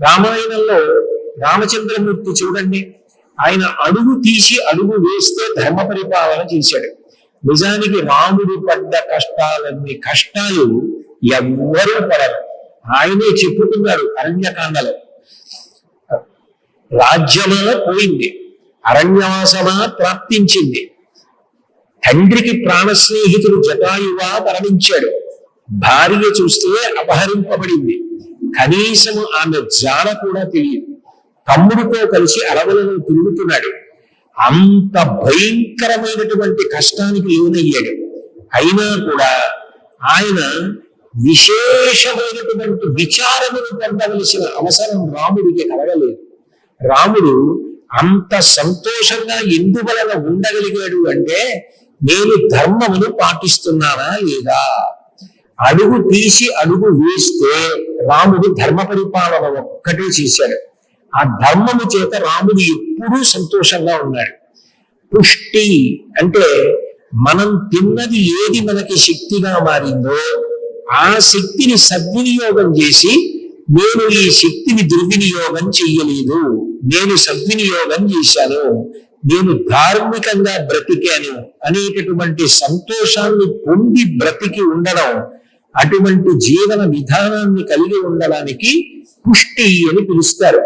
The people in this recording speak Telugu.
రామాయణంలో రామచంద్రమూర్తి చూడండి, ఆయన అడుగు తీసి అడుగు వేస్తే ధర్మ పరిపాలన చేశాడు. నిజానికి రాముడు పడ్డ కష్టాలు ఎవ్వరూ పడరు. ఆయనే చెప్పుకున్నాడు అరణ్యకాండలో. రాజ్యమా పోయింది, అరణ్యవాసమా ప్రాప్తించింది, తండ్రికి ప్రాణ స్నేహితుడు జటాయువా మరణించాడు, భార్య చూస్తే అపహరింపబడింది, కనీసం ఆమె జాడ కూడా తెలియదు, తమ్ముడితో కలిసి అడవులను తిరుగుతున్నాడు. అంత భయంకరమైనటువంటి కష్టానికి లోనయ్యాడు. అయినా కూడా ఆయన విశేషమైనటువంటి విచారమును పొందవలసిన అవసరం రాముడికి కలగలేదు. రాముడు అంత సంతోషంగా ఎందువలన ఉండగలిగాడు అంటే, నేను ధర్మమును పాటిస్తున్నానా లేదా? అడుగు తీసి అడుగు వేస్తే రాముడు ధర్మ పరిపాలన ఒక్కటే చేశాడు. ఆ ధర్మము చేత రాముడు ఎప్పుడూ సంతోషంగా ఉన్నాడు. పుష్టి అంటే మనం తిన్నది ఏది మనకి శక్తిగా మారిందో ఆ శక్తిని సద్వినియోగం చేసి, నేను ఈ శక్తిని దుర్వినియోగం చెయ్యలేదు, నేను సద్వినియోగం చేశాను, నేను ధార్మికంగా బ్రతికాను అనేటటువంటి సంతోషాన్ని పొంది బ్రతికి ఉండడం, అటువంటి జీవన విధానాన్ని కలిగి ఉండడానికి పుష్టి అని పిలుస్తారు.